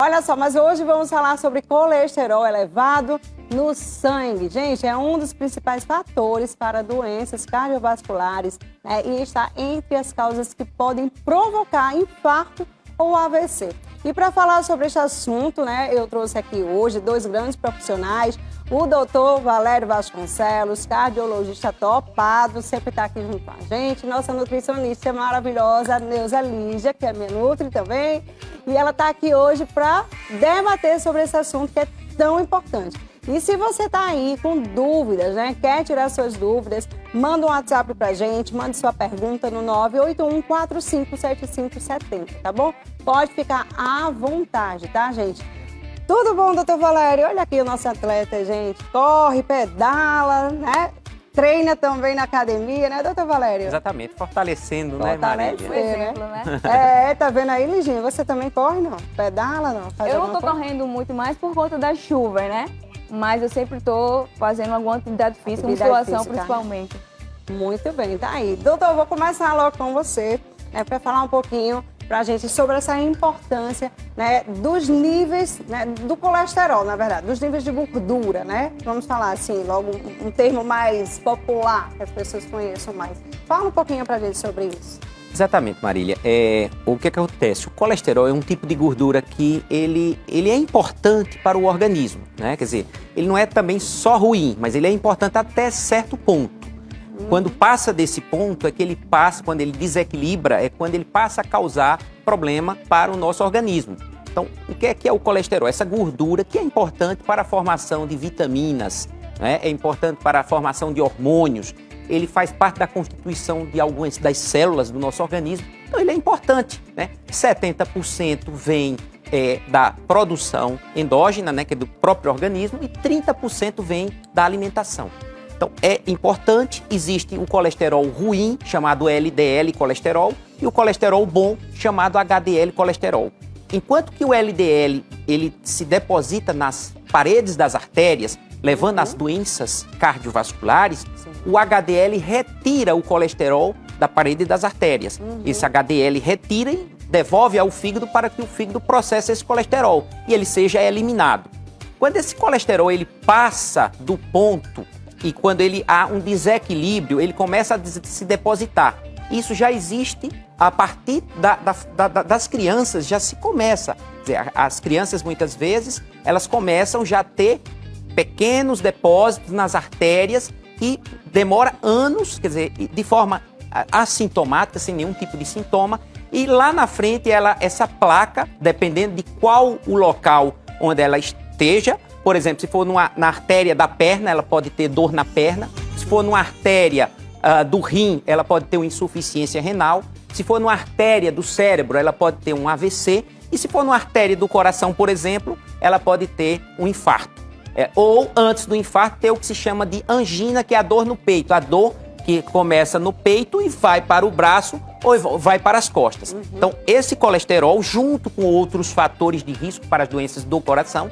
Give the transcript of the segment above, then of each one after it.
Olha só, mas hoje vamos falar sobre colesterol elevado no sangue. Gente, é um dos principais fatores para doenças cardiovasculares, né? E está entre as causas que podem provocar infarto ou AVC. E para falar sobre este assunto, né, eu trouxe aqui hoje dois grandes profissionais, o doutor Valério Vasconcelos, cardiologista topado, sempre está aqui junto com a gente, nossa nutricionista maravilhosa, Neuza Lígia, que é minha nutri também, e ela está aqui hoje para debater sobre esse assunto que é tão importante. E se você está aí com dúvidas, né, quer tirar suas dúvidas, manda um WhatsApp pra gente, mande sua pergunta no 981457570, tá bom? Pode ficar à vontade, tá, gente? Tudo bom, doutor Valério? Olha aqui o nosso atleta, gente. Corre, pedala, né? Treina também na academia, né, doutor Valério? Exatamente, fortalecendo, né, Marília? Um exemplo, né? Tá vendo aí, Liginha? Você também corre, não? Pedala, não? Eu não tô correndo muito mais por conta das chuvas, né? Mas eu sempre tô fazendo alguma atividade física, musculação principalmente. Muito bem, tá aí. Doutor, eu vou começar logo com você, né, para falar um pouquinho pra gente sobre essa importância, né, dos níveis, né, do colesterol, na verdade, dos níveis de gordura, né? Vamos falar assim, logo um termo mais popular, que as pessoas conheçam mais. Fala um pouquinho pra gente sobre isso. Exatamente, Marília. O que acontece? O colesterol é um tipo de gordura que ele é importante para o organismo, né? Quer dizer, ele não é também só ruim, mas ele é importante até certo ponto. Quando passa desse ponto, é que ele passa, quando ele desequilibra, é quando ele passa a causar problema para o nosso organismo. Então, o que é o colesterol? Essa gordura que é importante para a formação de vitaminas, né? É importante para a formação de hormônios. Ele faz parte da constituição de algumas das células do nosso organismo, então ele é importante, né? 70% vem da produção endógena, né, que é do próprio organismo, e 30% vem da alimentação. Então é importante, existe o colesterol ruim, chamado LDL colesterol, e o colesterol bom, chamado HDL colesterol. Enquanto que o LDL ele se deposita nas paredes das artérias, levando às doenças cardiovasculares, o HDL retira o colesterol da parede das artérias. Esse HDL retira e devolve ao fígado para que o fígado processe esse colesterol e ele seja eliminado. Quando esse colesterol ele passa do ponto e quando há um desequilíbrio, ele começa a se depositar. Isso já existe a partir das crianças, já se começa. Quer dizer, as crianças muitas vezes, elas começam já a ter pequenos depósitos nas artérias e demora anos, quer dizer, de forma assintomática, sem nenhum tipo de sintoma, e lá na frente essa placa, dependendo de qual o local onde ela esteja, por exemplo, se for na artéria da perna, ela pode ter dor na perna, se for numa artéria do rim, ela pode ter uma insuficiência renal, se for numa artéria do cérebro, ela pode ter um AVC, e se for numa artéria do coração, por exemplo, ela pode ter um infarto. Ou, antes do infarto, ter o que se chama de angina, que é a dor no peito. A dor que começa no peito e vai para o braço ou vai para as costas. Então, esse colesterol, junto com outros fatores de risco para as doenças do coração,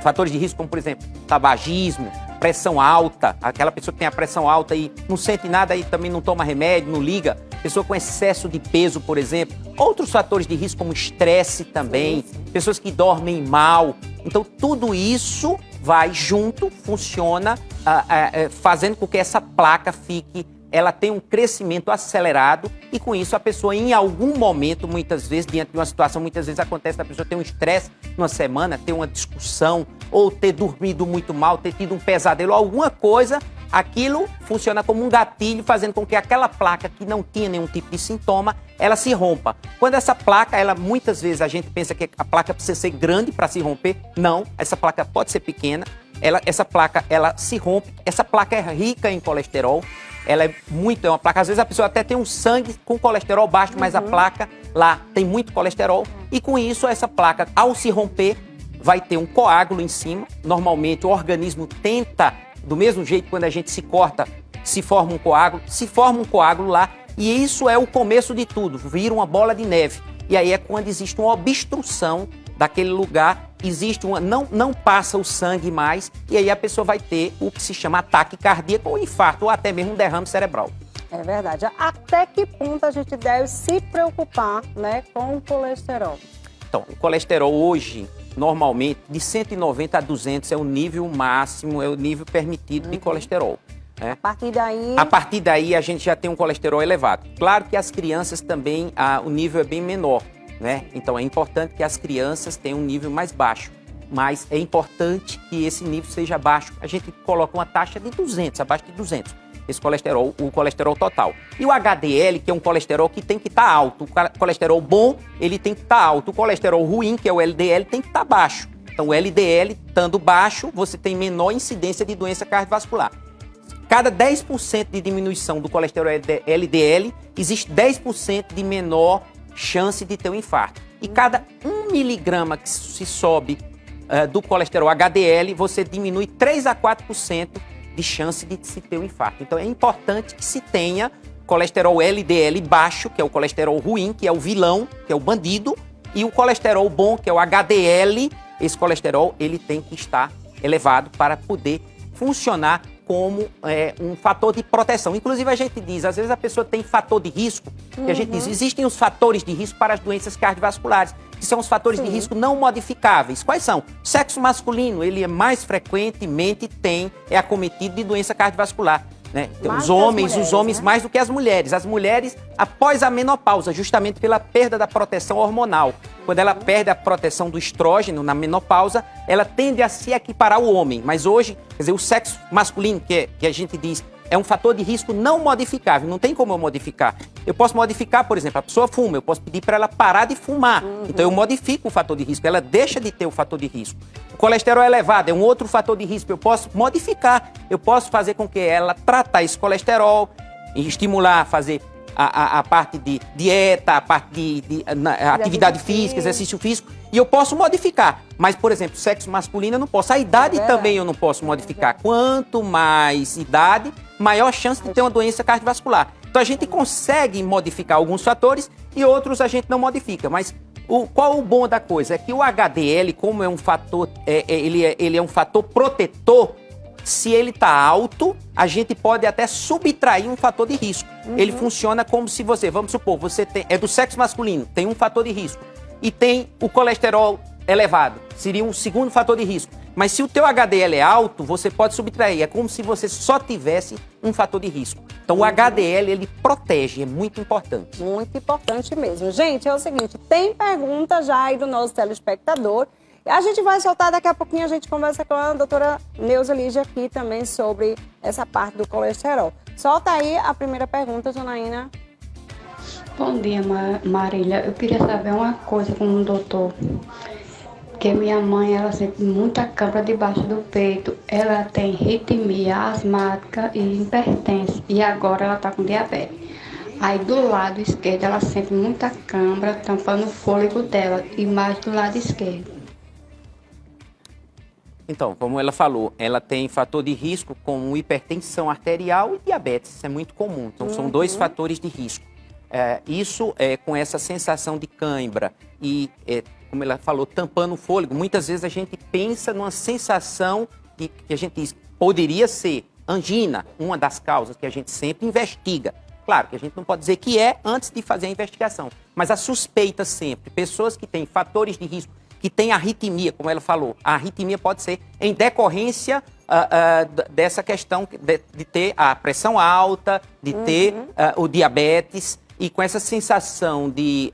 fatores de risco como, por exemplo, tabagismo, pressão alta, aquela pessoa que tem a pressão alta e não sente nada e também não toma remédio, não liga, pessoa com excesso de peso, por exemplo, outros fatores de risco como estresse também, pessoas que dormem mal. Então, tudo isso vai junto, funciona, fazendo com que essa placa ela tenha um crescimento acelerado e com isso a pessoa em algum momento, muitas vezes, diante de uma situação, muitas vezes acontece da pessoa ter um estresse numa semana, ter uma discussão ou ter dormido muito mal, ter tido um pesadelo, alguma coisa, aquilo funciona como um gatilho, fazendo com que aquela placa que não tinha nenhum tipo de sintoma, ela se rompa. Quando essa placa, muitas vezes a gente pensa que a placa precisa ser grande para se romper, não, essa placa pode ser pequena, essa placa, ela se rompe, essa placa é rica em colesterol, ela é uma placa, às vezes a pessoa até tem um sangue com colesterol baixo, mas a placa lá tem muito colesterol e com isso essa placa, ao se romper, vai ter um coágulo em cima. Normalmente o organismo tenta, do mesmo jeito quando a gente se corta, se forma um coágulo lá e isso é o começo de tudo, vira uma bola de neve. E aí é quando existe uma obstrução daquele lugar, não passa o sangue mais, e aí a pessoa vai ter o que se chama ataque cardíaco ou infarto, ou até mesmo um derrame cerebral. É verdade. Até que ponto a gente deve se preocupar, né, com o colesterol? Então, o colesterol hoje, normalmente, de 190 a 200 é o nível máximo, é o nível permitido de colesterol. Né? A partir daí, a gente já tem um colesterol elevado. Claro que as crianças também, o nível é bem menor, né? Então, é importante que as crianças tenham um nível mais baixo. Mas é importante que esse nível seja baixo. A gente coloca uma taxa de 200, abaixo de 200. Esse colesterol, o colesterol total. E o HDL, que é um colesterol que tem que estar alto. O colesterol bom, ele tem que estar alto. O colesterol ruim, que é o LDL, tem que estar baixo. Então, o LDL, estando baixo, você tem menor incidência de doença cardiovascular. Cada 10% de diminuição do colesterol LDL, existe 10% de menor chance de ter um infarto. E cada 1 miligrama que se sobe do colesterol HDL, você diminui 3 a 4% de chance de se ter um infarto. Então, é importante que se tenha colesterol LDL baixo, que é o colesterol ruim, que é o vilão, que é o bandido, e o colesterol bom, que é o HDL. Esse colesterol, ele tem que estar elevado para poder funcionar como um fator de proteção. Inclusive, a gente diz, às vezes a pessoa tem fator de risco, e a gente diz, existem os fatores de risco para as doenças cardiovasculares, que são os fatores de risco não modificáveis. Quais são? O sexo masculino, ele é mais frequentemente é acometido de doença cardiovascular. Né? Então, os homens mais do que as mulheres. As mulheres, após a menopausa, justamente pela perda da proteção hormonal. Quando ela perde a proteção do estrógeno na menopausa, ela tende a se equiparar ao homem. Mas hoje, quer dizer, o sexo masculino, que a gente diz, é um fator de risco não modificável. Não tem como eu modificar. Eu posso modificar, por exemplo, a pessoa fuma, eu posso pedir para ela parar de fumar. Então eu modifico o fator de risco, ela deixa de ter o fator de risco. O colesterol elevado é um outro fator de risco, eu posso modificar. Eu posso fazer com que ela tratar esse colesterol, estimular, fazer a parte de dieta, a parte de atividade física, exercício físico, e eu posso modificar. Mas, por exemplo, sexo masculino eu não posso. A idade também eu não posso modificar. Quanto mais idade, maior chance de ter uma doença cardiovascular. Então a gente consegue modificar alguns fatores e outros a gente não modifica. Mas qual o bom da coisa? É que o HDL, como é um fator, ele é um fator protetor. Se ele está alto, a gente pode até subtrair um fator de risco. Ele funciona como se vamos supor, você é do sexo masculino, tem um fator de risco. E tem o colesterol elevado, seria um segundo fator de risco. Mas se o teu HDL é alto, você pode subtrair. É como se você só tivesse um fator de risco. Então o HDL, ele protege, é muito importante. Muito importante mesmo. Gente, é o seguinte, tem pergunta já aí do nosso telespectador. A gente vai soltar daqui a pouquinho, a gente conversa com a doutora Neuza Lígia aqui também sobre essa parte do colesterol. Solta aí a primeira pergunta, Janaína. Bom dia, Marília. Eu queria saber uma coisa com o doutor. Porque minha mãe, ela sente muita câimbra debaixo do peito. Ela tem arritmia asmática e hipertensa. E agora ela está com diabetes. Aí do lado esquerdo ela sente muita câimbra, tampando o fôlego dela. E mais do lado esquerdo. Então, como ela falou, ela tem fator de risco como hipertensão arterial e diabetes. Isso é muito comum. Então, são dois fatores de risco. Isso com essa sensação de cãibra e, como ela falou, tampando o fôlego, muitas vezes a gente pensa numa sensação que a gente diz, poderia ser angina, uma das causas que a gente sempre investiga. Claro que a gente não pode dizer que é antes de fazer a investigação, mas a suspeita sempre. Pessoas que têm fatores de risco, que têm arritmia, como ela falou, a arritmia pode ser em decorrência dessa questão de ter a pressão alta, de ter o diabetes, e com essa sensação de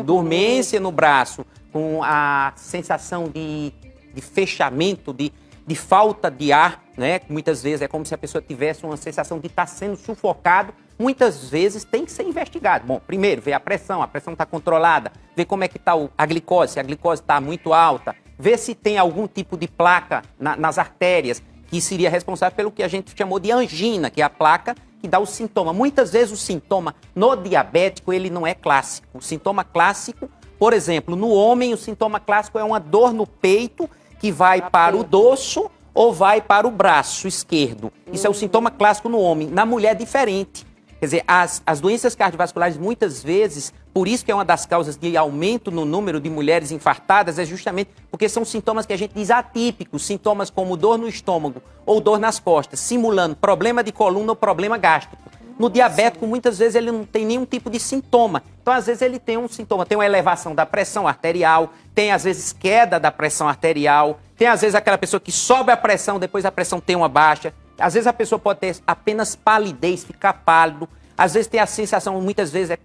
dormência no braço, com a sensação de fechamento, de falta de ar, né? Muitas vezes é como se a pessoa tivesse uma sensação de estar sendo sufocado. Muitas vezes tem que ser investigado. Bom, primeiro, ver a pressão está controlada, ver como é que está a glicose, se a glicose está muito alta, ver se tem algum tipo de placa nas artérias, que seria responsável pelo que a gente chamou de angina, que é a placa que dá o sintoma. Muitas vezes o sintoma no diabético, ele não é clássico. O sintoma clássico, por exemplo, no homem, o sintoma clássico é uma dor no peito que vai para o dorso ou vai para o braço esquerdo. Isso é o sintoma clássico no homem. Na mulher é diferente. Quer dizer, as doenças cardiovasculares, muitas vezes, por isso que é uma das causas de aumento no número de mulheres infartadas, é justamente porque são sintomas que a gente diz atípicos, sintomas como dor no estômago ou dor nas costas, simulando problema de coluna ou problema gástrico. No diabético, muitas vezes, ele não tem nenhum tipo de sintoma. Então, às vezes, ele tem um sintoma. Tem uma elevação da pressão arterial, tem, às vezes, queda da pressão arterial, tem, às vezes, aquela pessoa que sobe a pressão, depois a pressão tem uma baixa. Às vezes, a pessoa pode ter apenas palidez, ficar pálido. Às vezes, tem a sensação, muitas vezes,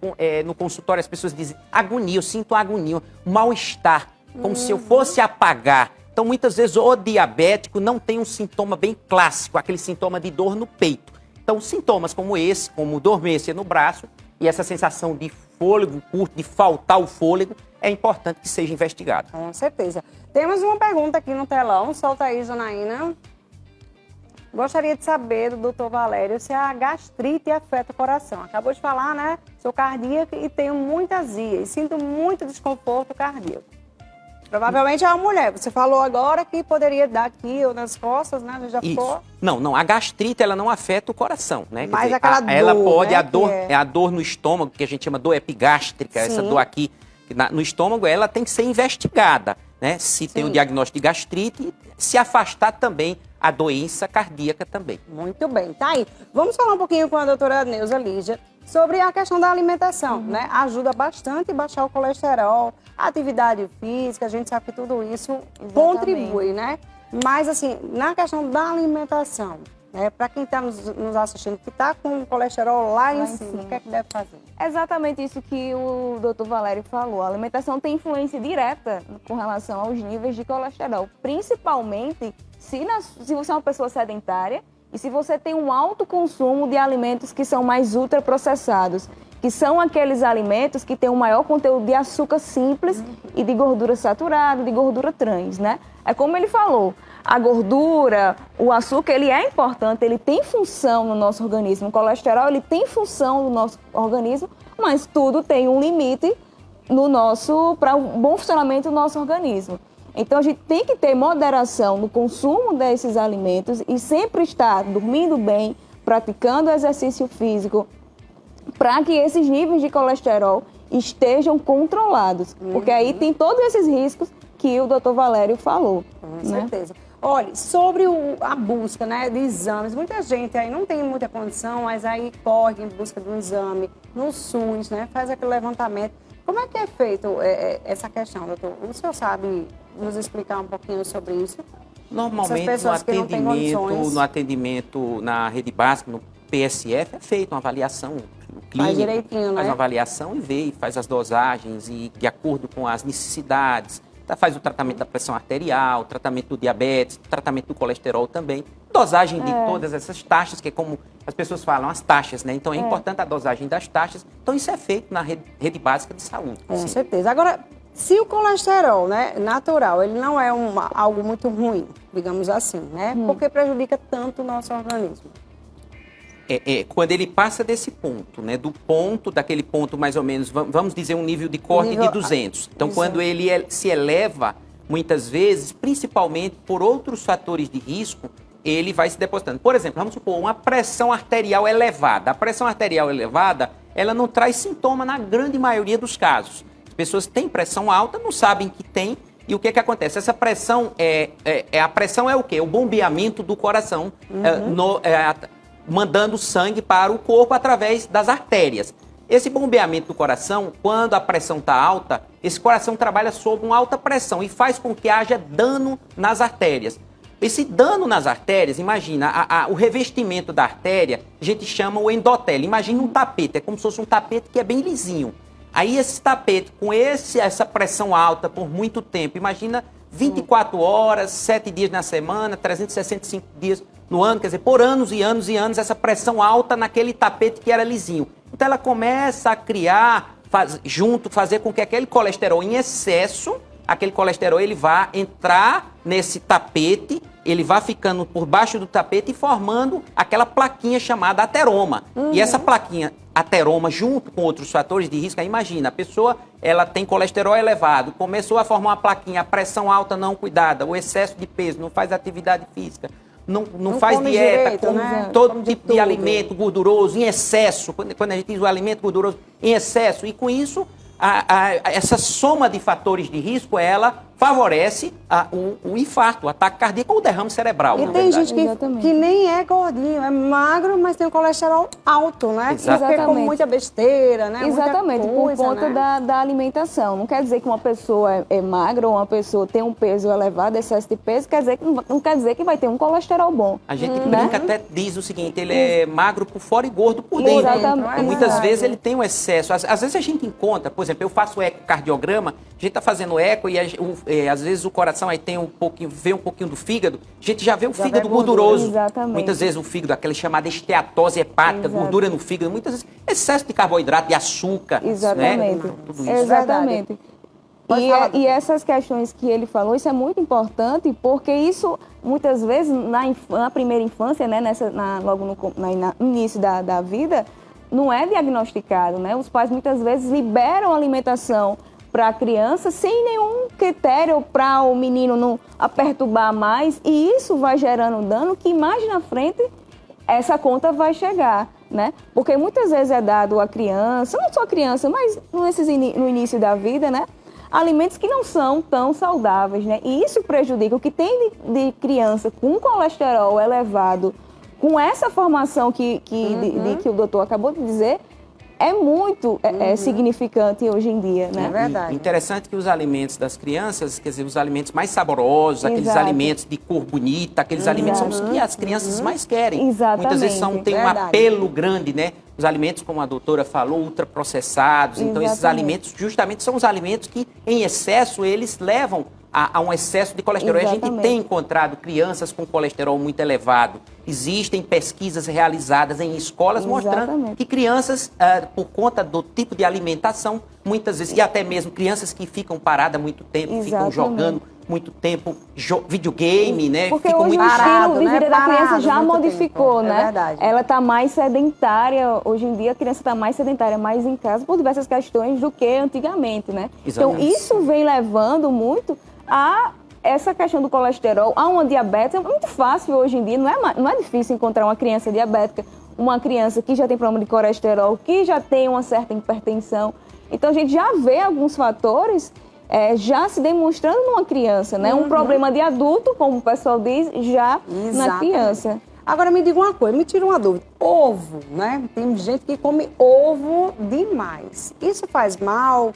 no consultório, as pessoas dizem agonia, eu sinto agonia, mal-estar, como se eu fosse apagar. Então, muitas vezes, o diabético não tem um sintoma bem clássico, aquele sintoma de dor no peito. Então, sintomas como esse, como dormência no braço e essa sensação de fôlego curto, de faltar o fôlego, é importante que seja investigado. Com certeza. Temos uma pergunta aqui no telão. Solta aí, Janaína. Gostaria de saber do doutor Valério se a gastrite afeta o coração. Acabou de falar, né? Sou cardíaca e tenho muita azia e sinto muito desconforto cardíaco. Provavelmente é uma mulher. Você falou agora que poderia dar aqui ou nas costas, né? Já ficou... Não, a gastrite ela não afeta o coração, né? Mas dizer, aquela dor, ela pode, né, a dor, é a dor no estômago, que a gente chama dor epigástrica, Sim. essa dor aqui no estômago, ela tem que ser investigada, né? Se tem o diagnóstico de gastrite, se afastar também a doença cardíaca também. Muito bem, tá aí. Vamos falar um pouquinho com a doutora Neuza Lígia sobre a questão da alimentação, né? Ajuda bastante a baixar o colesterol, a atividade física, a gente sabe que tudo isso contribui, né? Mas, assim, na questão da alimentação, né? Para quem está nos assistindo, que está com o colesterol lá em cima, o que é que deve fazer? Exatamente isso que o doutor Valério falou. A alimentação tem influência direta com relação aos níveis de colesterol, principalmente se você é uma pessoa sedentária e se você tem um alto consumo de alimentos que são mais ultraprocessados, que são aqueles alimentos que têm um maior conteúdo de açúcar simples e de gordura saturada, de gordura trans, né? É como ele falou, a gordura, o açúcar, ele é importante, ele tem função no nosso organismo. O colesterol, ele tem função no nosso organismo, mas tudo tem um limite para o bom funcionamento do nosso organismo. Então, a gente tem que ter moderação no consumo desses alimentos e sempre estar dormindo bem, praticando exercício físico, para que esses níveis de colesterol estejam controlados. Porque aí tem todos esses riscos que o doutor Valério falou. Com certeza. Olha, sobre a busca, né, de exames, muita gente aí não tem muita condição, mas aí corre em busca de um exame no SUS, né, faz aquele levantamento. Como é que é feito essa questão, doutor? O senhor sabe nos explicar um pouquinho sobre isso? Normalmente, no atendimento na rede básica, no PSF, é feita uma avaliação clínica. Faz direitinho, né? Faz uma avaliação e vê, faz as dosagens e de acordo com as necessidades. Faz o tratamento da pressão arterial, tratamento do diabetes, tratamento do colesterol também. Dosagem de todas essas taxas, que é como as pessoas falam, as taxas, né? Então é importante a dosagem das taxas. Então isso é feito na rede básica de saúde. Com certeza. Agora, se o colesterol, né, natural, ele não é algo muito ruim, digamos assim, né? Porque prejudica tanto o nosso organismo. Quando ele passa desse ponto, né, daquele ponto mais ou menos, vamos dizer um nível de corte de 200. Então, quando ele se eleva, muitas vezes, principalmente por outros fatores de risco, ele vai se depositando. Por exemplo, vamos supor, uma pressão arterial elevada. A pressão arterial elevada, ela não traz sintoma na grande maioria dos casos. As pessoas têm pressão alta, não sabem que tem, e o que acontece? Essa pressão, a pressão é o quê? O bombeamento do coração, mandando sangue para o corpo através das artérias. Esse bombeamento do coração, quando a pressão está alta, esse coração trabalha sob uma alta pressão e faz com que haja dano nas artérias. Esse dano nas artérias, imagina, o revestimento da artéria, a gente chama o endotélio. Imagina um tapete, é como se fosse um tapete que é bem lisinho. Aí esse tapete, com essa pressão alta por muito tempo, imagina 24 horas, 7 dias na semana, 365 dias no ano, quer dizer, por anos e anos e anos, essa pressão alta naquele tapete que era lisinho. Então ela começa a criar, fazer com que aquele colesterol em excesso, aquele colesterol ele vá entrar nesse tapete, ele vai ficando por baixo do tapete e formando aquela plaquinha chamada ateroma. E essa plaquinha ateroma, junto com outros fatores de risco, aí imagina, a pessoa ela tem colesterol elevado, começou a formar uma plaquinha, a pressão alta não cuidada, o excesso de peso, não faz atividade física, não faz dieta, direito, come todo tipo de alimento gorduroso em excesso, quando a gente diz o alimento gorduroso em excesso, e com isso, essa soma de fatores de risco, ela favorece o infarto, o ataque cardíaco ou o derrame cerebral. E na tem verdade. gente que nem é gordinho, é magro, mas tem o colesterol alto, né? Exatamente. Porque come muita besteira, né? Exatamente, muita coisa, por conta né? da alimentação. Não quer dizer que uma pessoa é magra ou uma pessoa tem um peso elevado, excesso de peso, não quer dizer que vai ter um colesterol bom. A gente brinca, até diz o seguinte, ele é magro por fora e gordo por dentro. Exatamente. E muitas vezes ele tem um excesso. Às vezes a gente encontra, por exemplo, eu faço ecocardiograma, a gente está fazendo eco e às vezes o coração aí tem vê um pouquinho do fígado, a gente já vê o fígado gorduroso. Exatamente. Muitas vezes o fígado, aquela chamada esteatose hepática, gordura no fígado, muitas vezes excesso de carboidrato, de açúcar. Exatamente. Né? Tudo isso. Exatamente. E essas questões que ele falou, isso é muito importante, porque isso, muitas vezes, na primeira infância, né, logo no início da vida, não é diagnosticado, né? Os pais, muitas vezes, liberam a alimentação para a criança sem nenhum critério para o menino não a perturbar mais, e isso vai gerando dano que mais na frente essa conta vai chegar, né? Porque muitas vezes é dado à criança, não só a criança, mas no início da vida, né? Alimentos que não são tão saudáveis, né? E isso prejudica. O que tem de criança com colesterol elevado, com essa formação que o doutor acabou de dizer, é muito significante hoje em dia, né? É verdade. Interessante que os alimentos das crianças, quer dizer, os alimentos mais saborosos, aqueles Exato. alimentos de cor bonita, aqueles alimentos são os que as crianças mais querem. Exatamente. Muitas vezes têm um Verdade. apelo grande, né? Os alimentos, como a doutora falou, ultraprocessados. Então, esses Exatamente. alimentos justamente são os alimentos que, em excesso, eles levam a um excesso de colesterol. E a gente Exatamente. tem encontrado crianças com colesterol muito elevado. Existem pesquisas realizadas em escolas mostrando Exatamente. que crianças, por conta do tipo de alimentação, muitas vezes, e até mesmo crianças que ficam paradas muito tempo, ficam Exatamente. jogando muito tempo videogame, né? Porque Ficam hoje muito o estilo parado, de né? vida da criança Parado já muito modificou, tempo. É né? verdade. Ela está mais sedentária, hoje em dia a criança está mais sedentária, mais em casa, por diversas questões do que antigamente, né? Exatamente. Então isso vem levando muito a essa questão do colesterol, a uma diabetes. É muito fácil hoje em dia, não é difícil encontrar uma criança diabética, uma criança que já tem problema de colesterol, que já tem uma certa hipertensão. Então a gente já vê alguns fatores já se demonstrando numa criança, né? Um problema de adulto, como o pessoal diz, já na Exatamente. criança. Agora me diga uma coisa, me tira uma dúvida. Ovo, né? Tem gente que come ovo demais. Isso faz mal?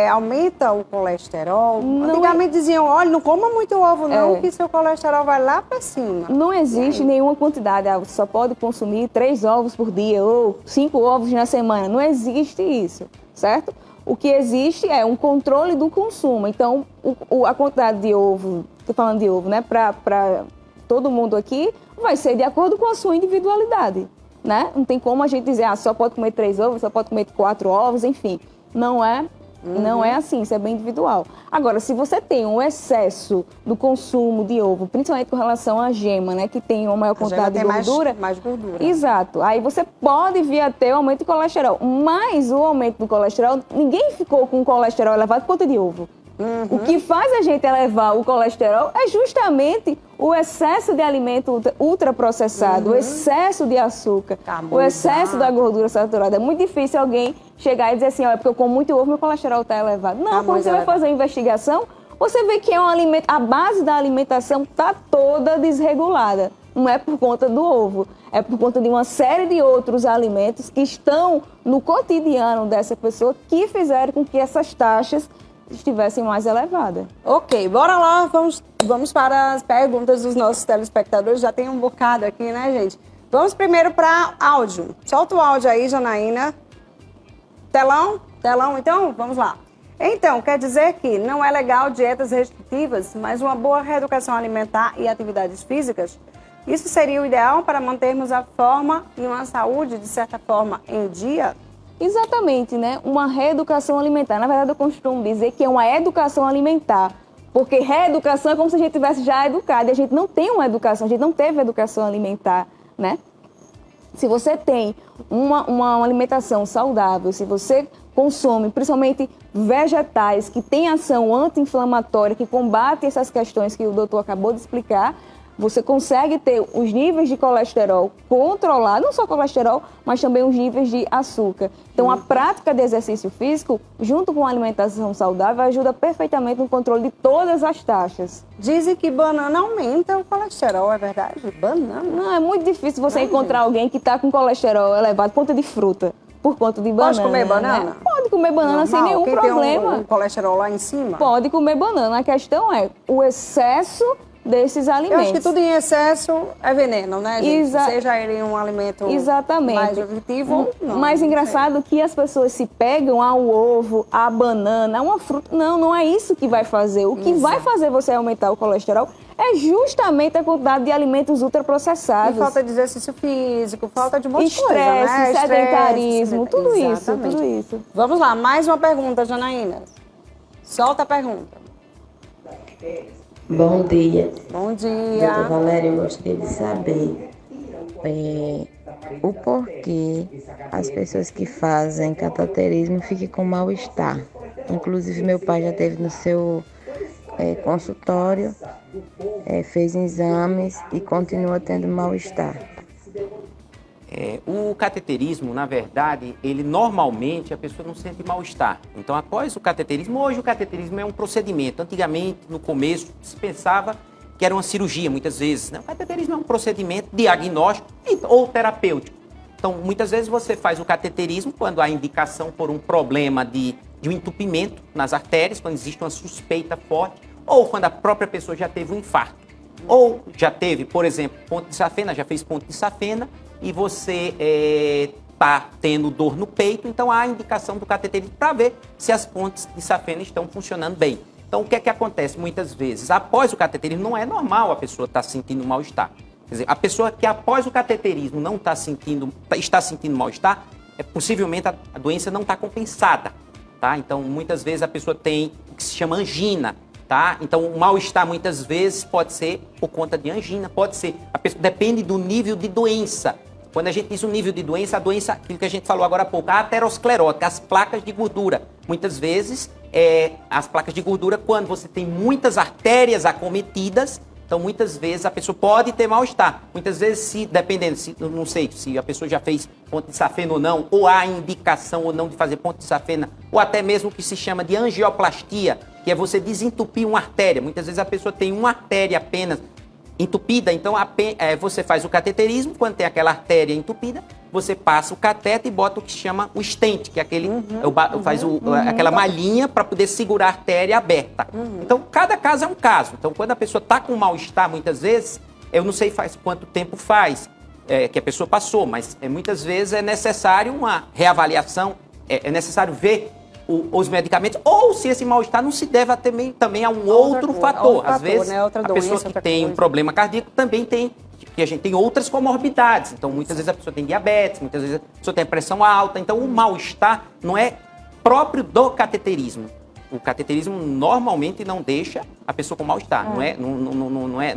Aumenta o colesterol? Não Antigamente diziam, olha, não coma muito ovo não, que seu colesterol vai lá para cima. Não existe nenhuma quantidade. Você só pode consumir 3 ovos por dia ou 5 ovos na semana. Não existe isso, certo? O que existe é um controle do consumo. Então, a quantidade de ovo, estou falando de ovo, né? Para todo mundo aqui, vai ser de acordo com a sua individualidade, né? Não tem como a gente dizer, só pode comer 3 ovos, só pode comer 4 ovos, enfim. Não é assim, isso é bem individual. Agora, se você tem um excesso do consumo de ovo, principalmente com relação à gema, né, que tem uma maior quantidade de gordura. Mais gordura. Exato. Aí você pode vir a ter um aumento de colesterol. Mas o aumento do colesterol, ninguém ficou com colesterol elevado por conta de ovo. O que faz a gente elevar o colesterol é justamente o excesso de alimento ultraprocessado, o excesso de açúcar, o excesso da gordura saturada. É muito difícil alguém chegar e dizer assim, olha, porque eu como muito ovo, meu colesterol está elevado. Não, quando você vai fazer a investigação, você vê que a base da alimentação está toda desregulada. Não é por conta do ovo, é por conta de uma série de outros alimentos que estão no cotidiano dessa pessoa que fizeram com que essas taxas estivessem mais elevadas. Ok, bora lá, vamos para as perguntas dos nossos telespectadores. Já tem um bocado aqui, né, gente? Vamos primeiro para áudio. Solta o áudio aí, Janaína. Telão, então? Vamos lá. Então, quer dizer que não é legal dietas restritivas, mas uma boa reeducação alimentar e atividades físicas? Isso seria o ideal para mantermos a forma e uma saúde, de certa forma, em dia? Exatamente, né? Uma reeducação alimentar. Na verdade, eu costumo dizer que é uma educação alimentar. Porque reeducação é como se a gente tivesse já educado. E a gente não tem uma educação, a gente não teve educação alimentar, né? Se você tem uma alimentação saudável, se você consome principalmente vegetais que têm ação anti-inflamatória, que combate essas questões que o doutor acabou de explicar, você consegue ter os níveis de colesterol controlados, não só colesterol, mas também os níveis de açúcar. Então, a prática de exercício físico, junto com a alimentação saudável, ajuda perfeitamente no controle de todas as taxas. Dizem que banana aumenta o colesterol, é verdade? Banana? Não, é muito difícil você encontrar alguém que está com colesterol elevado por conta de fruta, por conta de banana. Pode comer banana? Né? Pode comer banana Normal. sem nenhum Quem problema. tem um colesterol lá em cima? Pode comer banana. A questão é o excesso desses alimentos. Eu acho que tudo em excesso é veneno, né, gente? Seja ele um alimento Exatamente. mais nutritivo ou não. Mais engraçado que as pessoas se pegam ao ovo, à banana, a uma fruta. Não, não é isso que vai fazer. O que vai fazer você aumentar o colesterol é justamente a quantidade de alimentos ultraprocessados. E falta de exercício físico, falta de um monte de coisa, Estresse, né? sedentarismo, tudo Exatamente. tudo isso. Vamos lá, mais uma pergunta, Janaína. Solta a pergunta. Bom dia. Bom dia. Doutor Valério, eu gostaria de saber o porquê as pessoas que fazem cateterismo ficam com mal-estar. Inclusive, meu pai já teve no seu consultório, fez exames e continua tendo mal-estar. O cateterismo, na verdade, ele normalmente a pessoa não sente mal-estar. Então, após o cateterismo, hoje o cateterismo é um procedimento. Antigamente, no começo, se pensava que era uma cirurgia, muitas vezes. Né? O cateterismo é um procedimento diagnóstico ou terapêutico. Então, muitas vezes você faz o cateterismo quando há indicação por um problema de um entupimento nas artérias, quando existe uma suspeita forte, ou quando a própria pessoa já teve um infarto. Ou já teve, por exemplo, ponto de safena, já fez ponto de safena, e você está tendo dor no peito, então há a indicação do cateterismo para ver se as pontes de safena estão funcionando bem. Então, o que é que acontece muitas vezes? Após o cateterismo, não é normal a pessoa estar sentindo mal-estar. Quer dizer, a pessoa que após o cateterismo não está sentindo mal-estar, possivelmente a doença não está compensada. Tá? Então, muitas vezes a pessoa tem o que se chama angina. Tá? Então, o mal-estar muitas vezes pode ser por conta de angina, pode ser. Depende do nível de doença. Quando a gente diz o nível de doença, a doença, aquilo que a gente falou agora há pouco, a aterosclerótica, as placas de gordura. Muitas vezes, as placas de gordura, quando você tem muitas artérias acometidas, então muitas vezes a pessoa pode ter mal-estar. Muitas vezes, dependendo, não sei se a pessoa já fez ponto de safena ou não, ou há indicação ou não de fazer ponto de safena, ou até mesmo o que se chama de angioplastia, que é você desentupir uma artéria. Muitas vezes a pessoa tem uma artéria apenas entupida, então você faz o cateterismo, quando tem aquela artéria entupida, você passa o cateter e bota o que se chama o stent, que é aquele, faz aquela malhinha para poder segurar a artéria aberta. Então, cada caso é um caso. Então, quando a pessoa está com mal-estar, muitas vezes, eu não sei faz quanto tempo faz que a pessoa passou, mas muitas vezes é necessário uma reavaliação, é necessário ver os medicamentos, ou se esse mal-estar não se deve também a um outro fator. Às vezes, né? Outra a doença, pessoa que tem um problema cardíaco também tem, que a gente tem outras comorbidades. Então, muitas vezes a pessoa tem diabetes, muitas vezes a pessoa tem pressão alta. Então, o mal-estar não é próprio do cateterismo. O cateterismo normalmente não deixa a pessoa com mal-estar.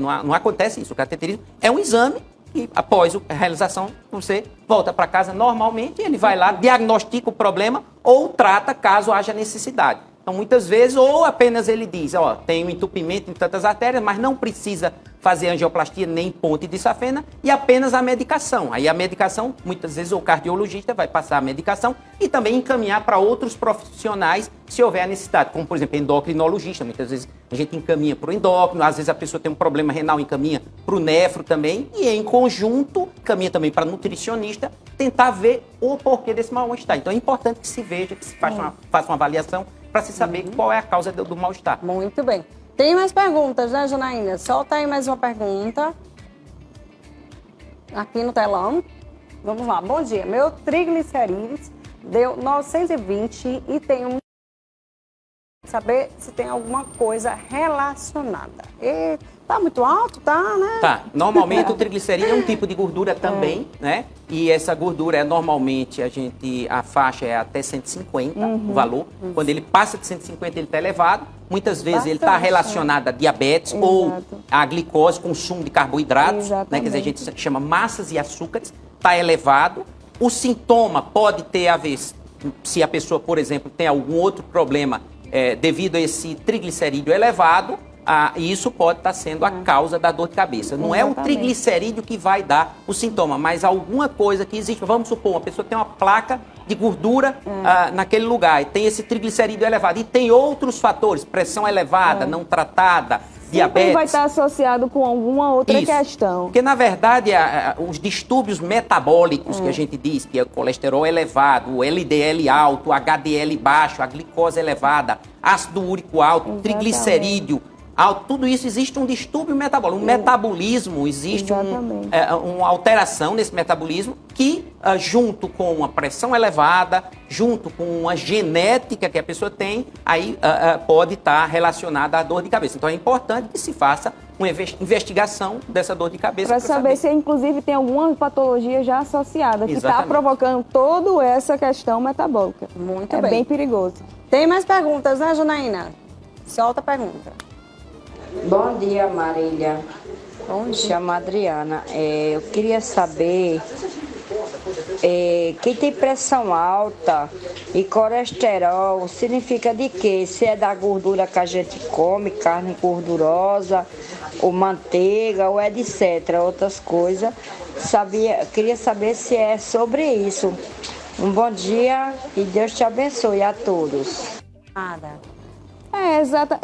Não acontece isso. O cateterismo é um exame e após a realização, você volta para casa normalmente, ele vai lá, diagnostica o problema ou trata caso haja necessidade. Então, muitas vezes, ou apenas ele diz, tem um entupimento em tantas artérias, mas não precisa fazer angioplastia nem ponte de safena, e apenas a medicação. Aí a medicação, muitas vezes o cardiologista vai passar a medicação e também encaminhar para outros profissionais se houver a necessidade, como, por exemplo, endocrinologista. Muitas vezes a gente encaminha para o endócrino, às vezes a pessoa tem um problema renal, encaminha para o nefro também, e em conjunto, encaminha também para nutricionista, tentar ver o porquê desse mal-estar. Então é importante que se veja, que se faça uma avaliação para se saber qual é a causa do mal-estar. Muito bem. Tem mais perguntas, né, Janaína? Solta aí mais uma pergunta. Aqui no telão. Vamos lá. Bom dia. Meu triglicerídeos deu 920 e tenho saber se tem alguma coisa relacionada. E tá muito alto, tá, né? Tá. Normalmente o triglicerídeo é um tipo de gordura também, né? E essa gordura normalmente a faixa é até 150, o valor. Quando ele passa de 150, ele está elevado. Muitas vezes ele está relacionado a diabetes ou a glicose, consumo de carboidratos, né? Quer dizer, a gente chama massas e açúcares, está elevado. O sintoma pode ter a ver se a pessoa, por exemplo, tem algum outro problema devido a esse triglicerídeo elevado, e isso pode estar sendo a causa da dor de cabeça. Não é o Exatamente. triglicerídeo que vai dar o sintoma, mas alguma coisa que existe. Vamos supor, uma pessoa tem uma placa de gordura naquele lugar e tem esse triglicerídeo elevado. E tem outros fatores, pressão elevada, não tratada, diabetes. Sempre vai estar associado com alguma outra Isso. questão. Porque, na verdade, os distúrbios metabólicos que a gente diz, que é o colesterol elevado, o LDL alto, o HDL baixo, a glicose elevada, ácido úrico alto, triglicerídeo alto, tudo isso existe um distúrbio metabólico. Um metabolismo, existe uma alteração nesse metabolismo que, junto com uma pressão elevada, junto com uma genética que a pessoa tem, aí pode estar relacionada à dor de cabeça. Então é importante que se faça uma investigação dessa dor de cabeça. Para saber se, inclusive, tem alguma patologia já associada que está Exatamente. provocando toda essa questão metabólica. Muito É bem. bem perigoso. Tem mais perguntas, né, Janaína? Solta a pergunta. Bom dia, Marília. Me chamo Adriana. Eu queria saber, quem tem pressão alta e colesterol, significa de quê? Se é da gordura que a gente come, carne gordurosa, ou manteiga, ou etc., outras coisas. Queria saber se é sobre isso. Um bom dia e Deus te abençoe a todos. Nada. Exato.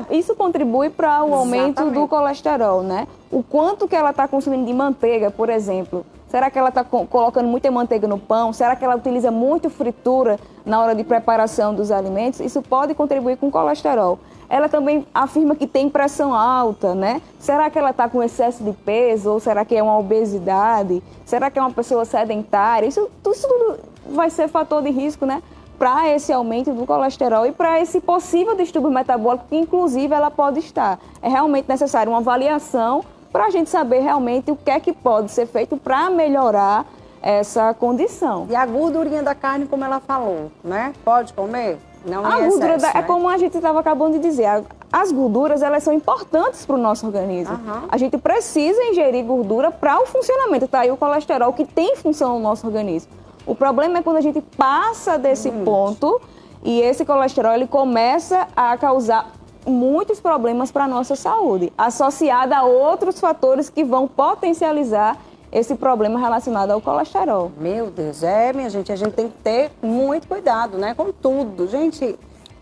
Isso contribui para o aumento Exatamente. do colesterol, né? O quanto que ela está consumindo de manteiga, por exemplo. Será que ela está colocando muita manteiga no pão? Será que ela utiliza muito fritura na hora de preparação dos alimentos? Isso pode contribuir com o colesterol. Ela também afirma que tem pressão alta, né? Será que ela está com excesso de peso ou será que é uma obesidade? Será que é uma pessoa sedentária? Isso tudo vai ser fator de risco, né? Para esse aumento do colesterol e para esse possível distúrbio metabólico que, inclusive, ela pode estar. É realmente necessário uma avaliação para a gente saber realmente o que é que pode ser feito para melhorar essa condição. E a gordurinha da carne, como ela falou, né? Pode comer? Não A em gordura excesso, é né? como a gente estava acabando de dizer, as gorduras elas são importantes para o nosso organismo. A gente precisa ingerir gordura para o funcionamento, tá? E o colesterol que tem função no nosso organismo. O problema é quando a gente passa desse ponto e esse colesterol ele começa a causar muitos problemas para a nossa saúde, associado a outros fatores que vão potencializar esse problema relacionado ao colesterol. Meu Deus, minha gente, a gente tem que ter muito cuidado, né? Com tudo. Gente,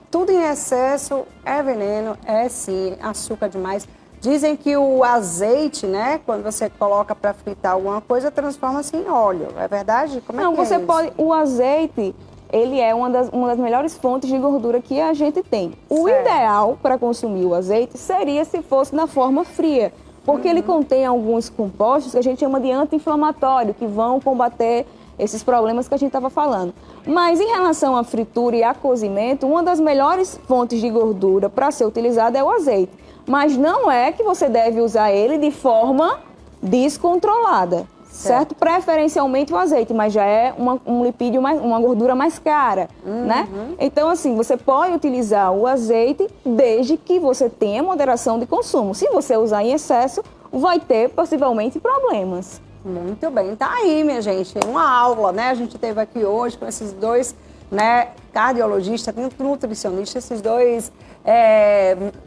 tudo em excesso é veneno, é sim, açúcar demais. Dizem que o azeite, né, quando você coloca para fritar alguma coisa, transforma-se em óleo. É verdade? Como é Não, que você é isso? pode. O azeite, ele é uma das melhores fontes de gordura que a gente tem. O Certo. ideal para consumir o azeite seria se fosse na forma fria, porque ele contém alguns compostos que a gente chama de anti-inflamatório, que vão combater esses problemas que a gente estava falando. Mas em relação à fritura e a cozimento, uma das melhores fontes de gordura para ser utilizada é o azeite. Mas não é que você deve usar ele de forma descontrolada, certo? Preferencialmente o azeite, mas já é um lipídio, uma gordura mais cara, né? Então, assim, você pode utilizar o azeite desde que você tenha moderação de consumo. Se você usar em excesso, vai ter possivelmente problemas. Muito bem, tá aí, minha gente, uma aula, né? A gente teve aqui hoje com esses dois, né, cardiologistas, nutricionistas, esses dois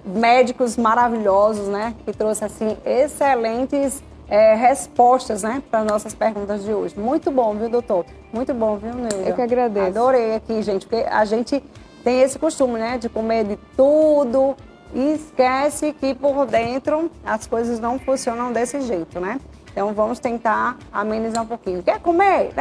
médicos maravilhosos, né? Que trouxe, assim, excelentes respostas, né, para nossas perguntas de hoje. Muito bom, viu, doutor? Muito bom, viu, Neuza? Eu que agradeço. Adorei aqui, gente, porque a gente tem esse costume, né, de comer de tudo e esquece que por dentro as coisas não funcionam desse jeito, né? Então vamos tentar amenizar um pouquinho. Quer comer?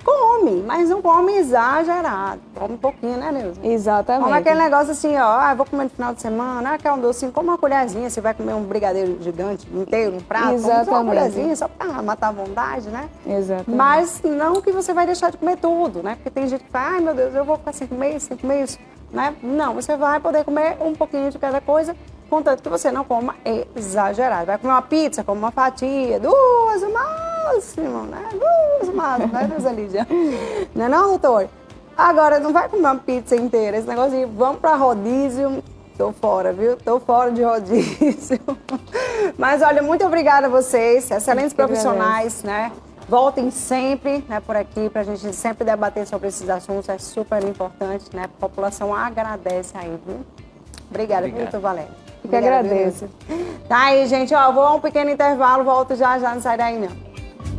Come, mas não come exagerado. Come um pouquinho, né, Neuza? Exatamente. Come aquele negócio assim, ó, vou comer no final de semana, quer um docinho, come uma colherzinha, você vai comer um brigadeiro gigante inteiro, um prato, come só uma Exatamente. colherzinha, só pra matar a vontade, né? Exatamente. Mas não que você vai deixar de comer tudo, né? Porque tem gente que fala, ai meu Deus, eu vou ficar sem comer isso, né? Não, você vai poder comer um pouquinho de cada coisa, contanto que você não coma exagerado. Vai comer uma pizza, come uma fatia, duas o máximo, né? Duas o máximo, né, Neuza Lídia? Não é não, doutor? Agora, não vai comer uma pizza inteira, esse negócio de vamos pra rodízio, tô fora, viu? Tô fora de rodízio. Mas olha, muito obrigada a vocês, excelentes profissionais, né? Voltem sempre, né, por aqui, pra gente sempre debater sobre esses assuntos, é super importante, né? A população agradece aí, viu? Obrigada, viu, doutor Valério? Que agradeço. Tá aí, gente. Ó, vou a um pequeno intervalo, volto já, não sai daí não.